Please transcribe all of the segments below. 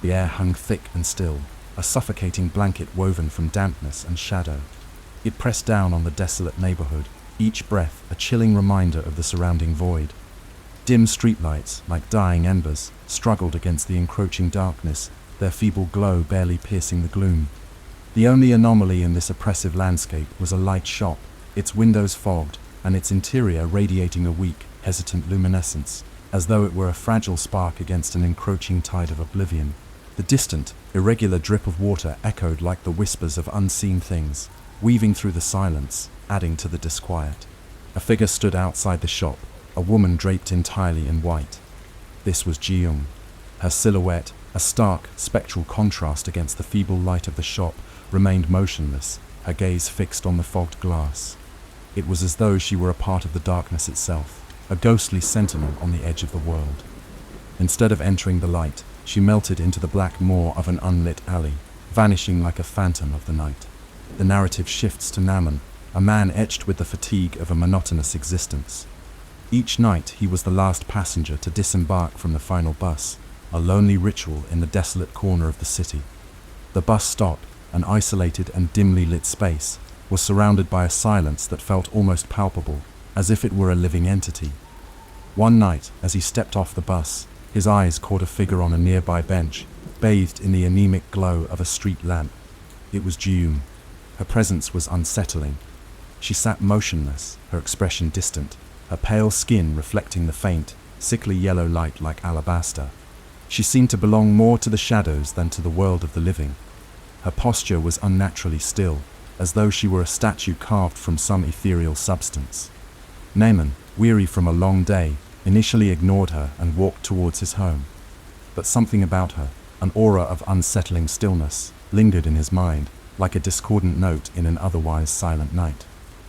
The air hung thick and still, a suffocating blanket woven from dampness and shadow. It pressed down on the desolate neighborhood, each breath a chilling reminder of the surrounding void. Dim streetlights, like dying embers, struggled against the encroaching darkness, their feeble glow barely piercing the gloom. The only anomaly in this oppressive landscape was a light shop, its windows fogged, and its interior radiating a weak, hesitant luminescence, as though it were a fragile spark against an encroaching tide of oblivion. The distant, irregular drip of water echoed like the whispers of unseen things, weaving through the silence, adding to the disquiet. A figure stood outside the shop, a woman draped entirely in white. This was Ji-young. Her silhouette, a stark, spectral contrast against the feeble light of the shop, remained motionless, her gaze fixed on the fogged glass. It was as though she were a part of the darkness itself, a ghostly sentinel on the edge of the world. Instead of entering the light, she melted into the black maw of an unlit alley, vanishing like a phantom of the night. The narrative shifts to Namman, a man etched with the fatigue of a monotonous existence. Each night he was the last passenger to disembark from the final bus, a lonely ritual in the desolate corner of the city. The bus stop, an isolated and dimly lit space, was surrounded by a silence that felt almost palpable, as if it were a living entity. One night, as he stepped off the bus, his eyes caught a figure on a nearby bench, bathed in the anemic glow of a street lamp. It was Ji-young. Her presence was unsettling. She sat motionless, her expression distant, her pale skin reflecting the faint, sickly yellow light like alabaster. She seemed to belong more to the shadows than to the world of the living. Her posture was unnaturally still, as though she were a statue carved from some ethereal substance. Namman, weary from a long day, initially ignored her and walked towards his home. But something about her, an aura of unsettling stillness, lingered in his mind, like a discordant note in an otherwise silent night.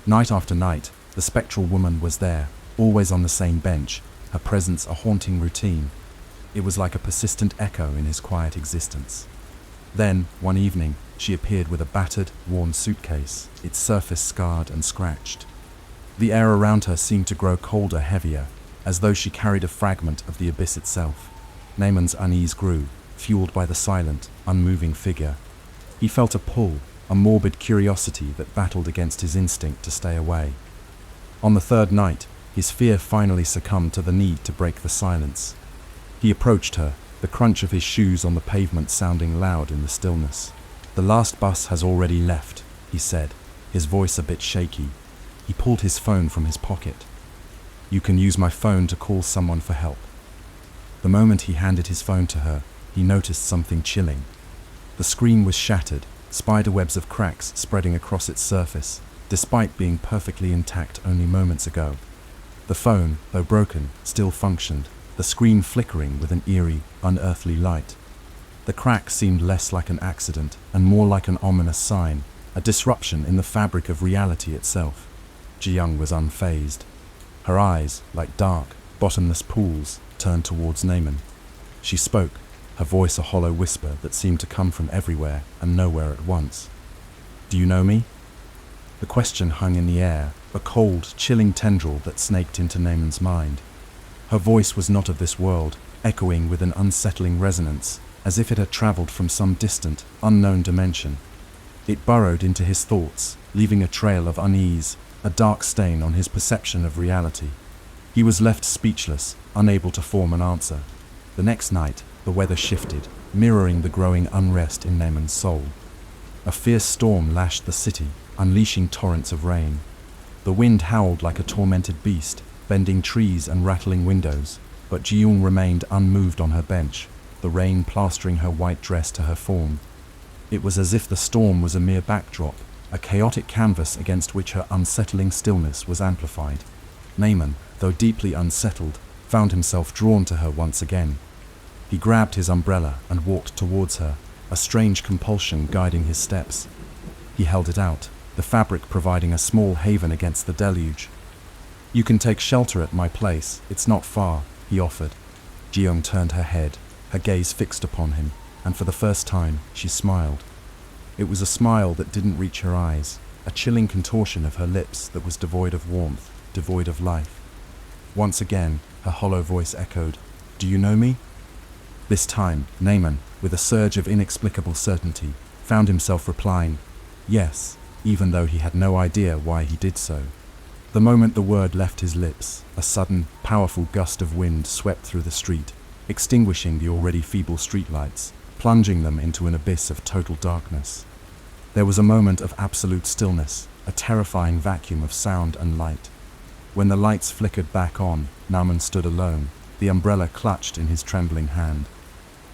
Night after night, the spectral woman was there, always on the same bench, her presence a haunting routine. It was like a persistent echo in his quiet existence. Then, one evening, she appeared with a battered, worn suitcase, its surface scarred and scratched. The air around her seemed to grow colder, heavier, as though she carried a fragment of the abyss itself. Namman's unease grew, fueled by the silent, unmoving figure. He felt a pull, a morbid curiosity that battled against his instinct to stay away. On the third night, his fear finally succumbed to the need to break the silence. He approached her, the crunch of his shoes on the pavement sounding loud in the stillness. "The last bus has already left," he said, his voice a bit shaky. He pulled his phone from his pocket. "You can use my phone to call someone for help." The moment he handed his phone to her, he noticed something chilling. The screen was shattered, spiderwebs of cracks spreading across its surface, despite being perfectly intact only moments ago. The phone, though broken, still functioned, the screen flickering with an eerie, unearthly light. The crack seemed less like an accident and more like an ominous sign, a disruption in the fabric of reality itself. Ji-young was unfazed. Her eyes, like dark, bottomless pools, turned towards Namman. She spoke, her voice a hollow whisper that seemed to come from everywhere and nowhere at once. "Do you know me?" The question hung in the air, a cold, chilling tendril that snaked into Namman's mind. Her voice was not of this world, echoing with an unsettling resonance, as if it had traveled from some distant, unknown dimension. It burrowed into his thoughts, leaving a trail of unease, a dark stain on his perception of reality. He was left speechless, unable to form an answer. The next night, the weather shifted, mirroring the growing unrest in Namman's soul. A fierce storm lashed the city, unleashing torrents of rain. The wind howled like a tormented beast, bending trees and rattling windows, but Ji-young remained unmoved on her bench, the rain plastering her white dress to her form. It was as if the storm was a mere backdrop, a chaotic canvas against which her unsettling stillness was amplified. Namman, though deeply unsettled, found himself drawn to her once again. He grabbed his umbrella and walked towards her, a strange compulsion guiding his steps. He held it out, the fabric providing a small haven against the deluge. "You can take shelter at my place, it's not far," he offered. Ji-young turned her head, her gaze fixed upon him, and for the first time, she smiled. It was a smile that didn't reach her eyes, a chilling contortion of her lips that was devoid of warmth, devoid of life. Once again, her hollow voice echoed, "Do you know me?" This time, Namman, with a surge of inexplicable certainty, found himself replying, "Yes," even though he had no idea why he did so. The moment the word left his lips, a sudden, powerful gust of wind swept through the street, extinguishing the already feeble streetlights, plunging them into an abyss of total darkness. There was a moment of absolute stillness, a terrifying vacuum of sound and light. When the lights flickered back on, Namman stood alone, the umbrella clutched in his trembling hand.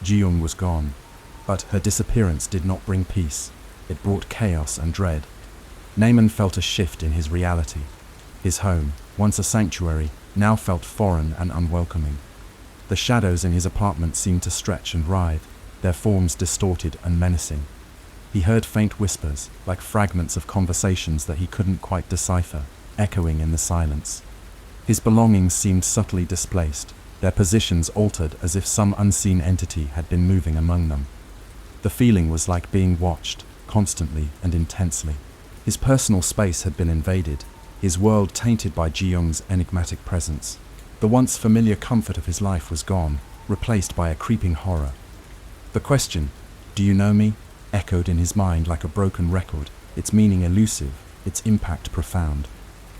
Ji-young was gone, but her disappearance did not bring peace. It brought chaos and dread. Namman felt a shift in his reality. His home, once a sanctuary, now felt foreign and unwelcoming. The shadows in his apartment seemed to stretch and writhe, their forms distorted and menacing. He heard faint whispers, like fragments of conversations that he couldn't quite decipher, echoing in the silence. His belongings seemed subtly displaced, their positions altered as if some unseen entity had been moving among them. The feeling was like being watched, constantly and intensely. His personal space had been invaded, his world tainted by Ji-young's enigmatic presence. The once familiar comfort of his life was gone, replaced by a creeping horror. The question, "Do you know me?" echoed in his mind like a broken record, its meaning elusive, its impact profound.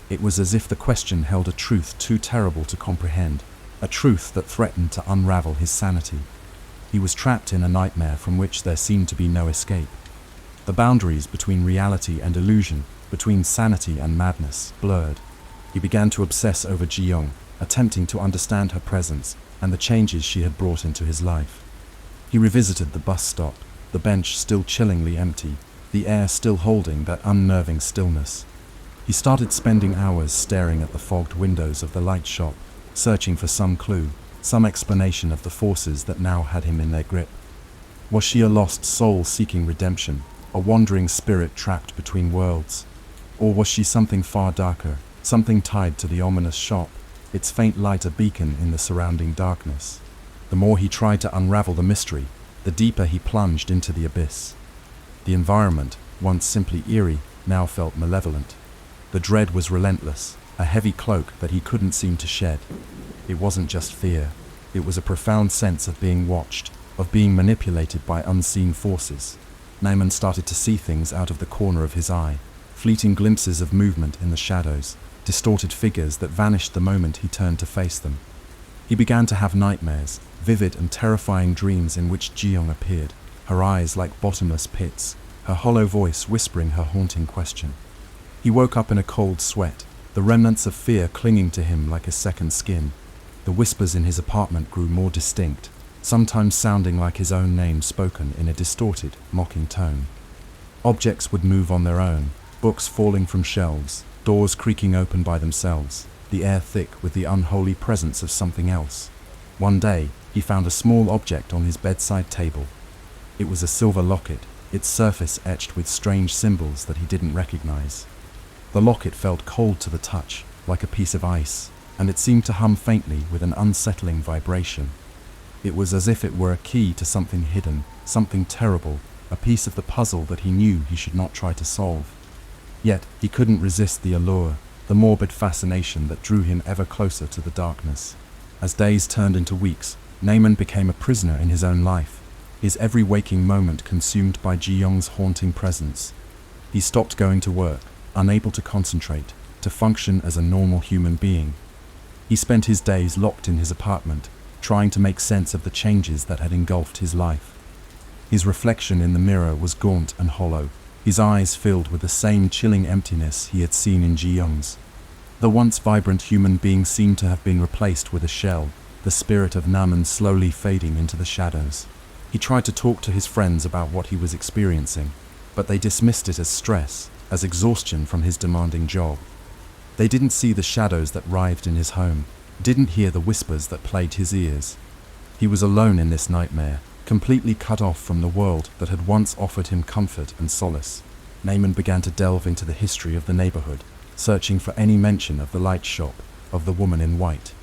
It was as if the question held a truth too terrible to comprehend, a truth that threatened to unravel his sanity. He was trapped in a nightmare from which there seemed to be no escape. The boundaries between reality and illusion, between sanity and madness, blurred. He began to obsess over Ji-young, attempting to understand her presence and the changes she had brought into his life. He revisited the bus stop, the bench still chillingly empty, the air still holding that unnerving stillness. He started spending hours staring at the fogged windows of the light shop, searching for some clue, some explanation of the forces that now had him in their grip. Was she a lost soul seeking redemption, a wandering spirit trapped between worlds? Or was she something far darker, something tied to the ominous shop, its faint light a beacon in the surrounding darkness? The more he tried to unravel the mystery, the deeper he plunged into the abyss. The environment, once simply eerie, now felt malevolent. The dread was relentless, a heavy cloak that he couldn't seem to shed. It wasn't just fear, it was a profound sense of being watched, of being manipulated by unseen forces. Namman started to see things out of the corner of his eye, fleeting glimpses of movement in the shadows, distorted figures that vanished the moment he turned to face them. He began to have nightmares, vivid and terrifying dreams in which Ji-young appeared, her eyes like bottomless pits, her hollow voice whispering her haunting question. He woke up in a cold sweat, the remnants of fear clinging to him like a second skin. The whispers in his apartment grew more distinct, sometimes sounding like his own name spoken in a distorted, mocking tone. Objects would move on their own, books falling from shelves, doors creaking open by themselves, the air thick with the unholy presence of something else. One day, he found a small object on his bedside table. It was a silver locket, its surface etched with strange symbols that he didn't recognize. The locket felt cold to the touch, like a piece of ice, and it seemed to hum faintly with an unsettling vibration. It was as if it were a key to something hidden, something terrible, a piece of the puzzle that he knew he should not try to solve. Yet he couldn't resist the allure, the morbid fascination that drew him ever closer to the darkness. As days turned into weeks, Namman became a prisoner in his own life, his every waking moment consumed by Ji-young's haunting presence. He stopped going to work, unable to concentrate, to function as a normal human being. He spent his days locked in his apartment, trying to make sense of the changes that had engulfed his life. His reflection in the mirror was gaunt and hollow, his eyes filled with the same chilling emptiness he had seen in Ji-young's. The once vibrant human being seemed to have been replaced with a shell, the spirit of Namman slowly fading into the shadows. He tried to talk to his friends about what he was experiencing, but they dismissed it as stress, as exhaustion from his demanding job. They didn't see the shadows that writhed in his home, didn't hear the whispers that plagued his ears. He was alone in this nightmare, completely cut off from the world that had once offered him comfort and solace. Namman began to delve into the history of the neighborhood, searching for any mention of the light shop, of the woman in white.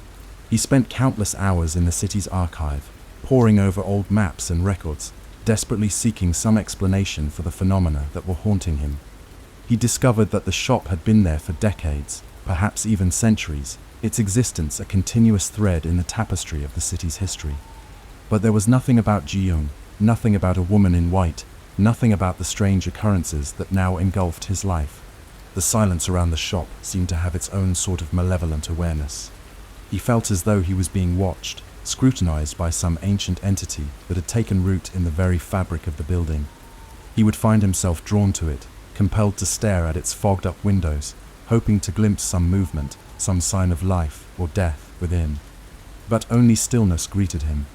He spent countless hours in the city's archive, poring over old maps and records, desperately seeking some explanation for the phenomena that were haunting him. He discovered that the shop had been there for decades, perhaps even centuries, its existence a continuous thread in the tapestry of the city's history. But there was nothing about Ji-young, nothing about a woman in white, nothing about the strange occurrences that now engulfed his life. The silence around the shop seemed to have its own sort of malevolent awareness. He felt as though he was being watched, scrutinized by some ancient entity that had taken root in the very fabric of the building. He would find himself drawn to it, compelled to stare at its fogged-up windows, hoping to glimpse some movement, some sign of life or death within. But only stillness greeted him.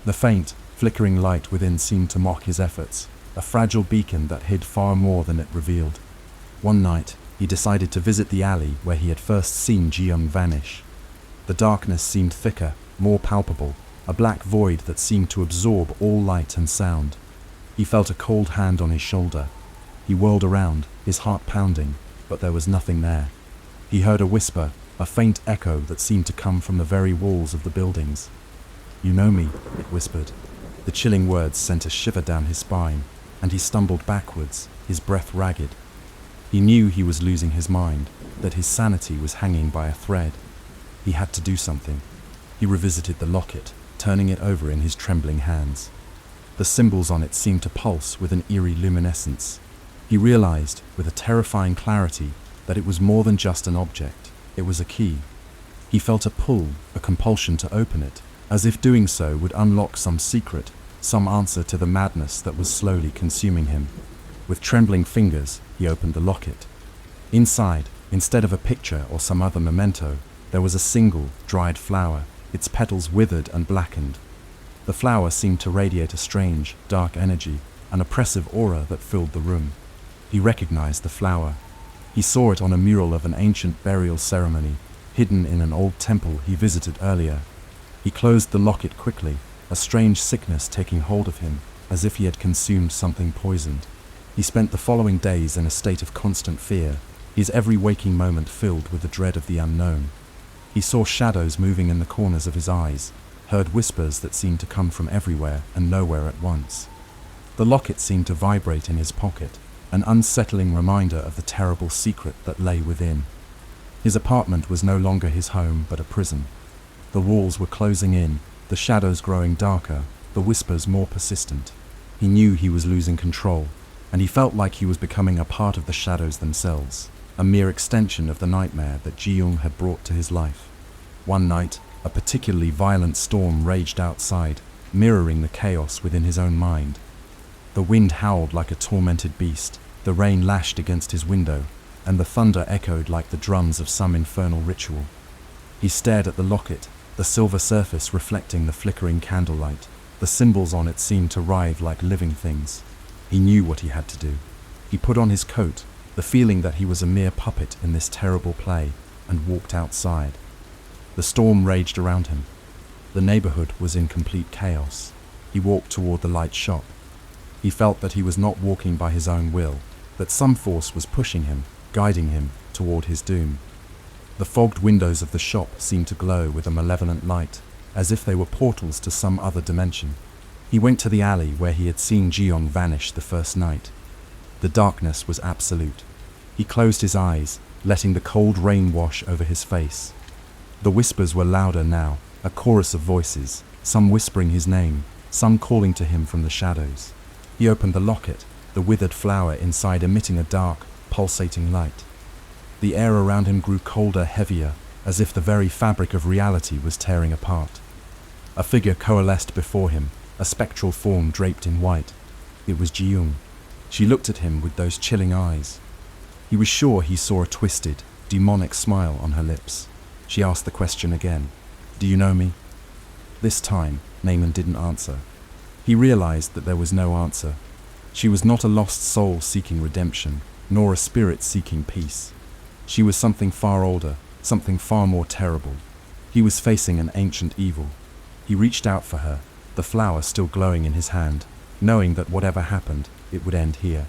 The faint, flickering light within seemed to mock his efforts, a fragile beacon that hid far more than it revealed. One night, he decided to visit the alley where he had first seen Ji-young vanish. The darkness seemed thicker, more palpable, a black void that seemed to absorb all light and sound. He felt a cold hand on his shoulder. He whirled around, his heart pounding, but there was nothing there. He heard a whisper, a faint echo that seemed to come from the very walls of the buildings. "You know me," it whispered. The chilling words sent a shiver down his spine, and he stumbled backwards, his breath ragged. He knew he was losing his mind, that his sanity was hanging by a thread. He had to do something. He revisited the locket, turning it over in his trembling hands. The symbols on it seemed to pulse with an eerie luminescence. He realized, with a terrifying clarity, that it was more than just an object. It was a key. He felt a pull, a compulsion to open it, as if doing so would unlock some secret, some answer to the madness that was slowly consuming him. With trembling fingers, he opened the locket. Inside, instead of a picture or some other memento, there was a single, dried flower, its petals withered and blackened. The flower seemed to radiate a strange, dark energy, an oppressive aura that filled the room. He recognized the flower. He saw it on a mural of an ancient burial ceremony, hidden in an old temple he visited earlier. He closed the locket quickly, a strange sickness taking hold of him, as if he had consumed something poisoned. He spent the following days in a state of constant fear, his every waking moment filled with the dread of the unknown. He saw shadows moving in the corners of his eyes, heard whispers that seemed to come from everywhere and nowhere at once. The locket seemed to vibrate in his pocket, an unsettling reminder of the terrible secret that lay within. His apartment was no longer his home, but a prison. The walls were closing in, the shadows growing darker, the whispers more persistent. He knew he was losing control, and he felt like he was becoming a part of the shadows themselves, a mere extension of the nightmare that Ji-young had brought to his life. One night, a particularly violent storm raged outside, mirroring the chaos within his own mind. The wind howled like a tormented beast, the rain lashed against his window, and the thunder echoed like the drums of some infernal ritual. He stared at the locket, the silver surface reflecting the flickering candlelight. The symbols on it seemed to writhe like living things. He knew what he had to do. He put on his coat, the feeling that he was a mere puppet in this terrible play, and walked outside. The storm raged around him. The neighborhood was in complete chaos. He walked toward the light shop. He felt that he was not walking by his own will, that some force was pushing him, guiding him toward his doom. The fogged windows of the shop seemed to glow with a malevolent light, as if they were portals to some other dimension. He went to the alley where he had seen Ji-young vanish the first night. The darkness was absolute. He closed his eyes, letting the cold rain wash over his face. The whispers were louder now, a chorus of voices, some whispering his name, some calling to him from the shadows. He opened the locket, the withered flower inside emitting a dark, pulsating light. The air around him grew colder, heavier, as if the very fabric of reality was tearing apart. A figure coalesced before him, a spectral form draped in white. It was Ji-young. She looked at him with those chilling eyes. He was sure he saw a twisted, demonic smile on her lips. She asked the question again. "Do you know me?" This time, Namman didn't answer. He realized that there was no answer. She was not a lost soul seeking redemption, nor a spirit seeking peace. She was something far older, something far more terrible. He was facing an ancient evil. He reached out for her, the flower still glowing in his hand, knowing that whatever happened, it would end here.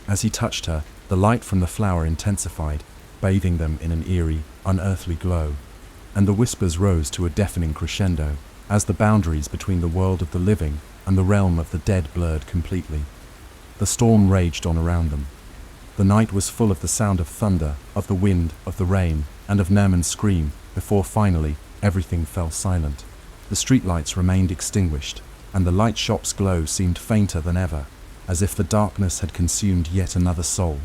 As he touched her, the light from the flower intensified, bathing them in an eerie, unearthly glow, and the whispers rose to a deafening crescendo, as the boundaries between the world of the living and the realm of the dead blurred completely. The storm raged on around them. The night was full of the sound of thunder, of the wind, of the rain, and of Namman's scream, before finally everything fell silent. The streetlights remained extinguished, and the light shop's glow seemed fainter than ever, as if the darkness had consumed yet another soul.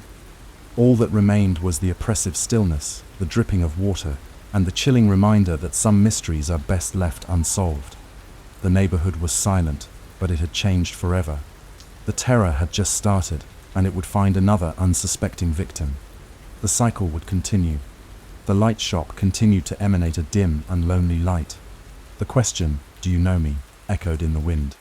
All that remained was the oppressive stillness, the dripping of water, and the chilling reminder that some mysteries are best left unsolved. The neighborhood was silent, but it had changed forever. The terror had just started, and it would find another unsuspecting victim. The cycle would continue. The light shop continued to emanate a dim and lonely light. The question, "Do you know me?" echoed in the wind.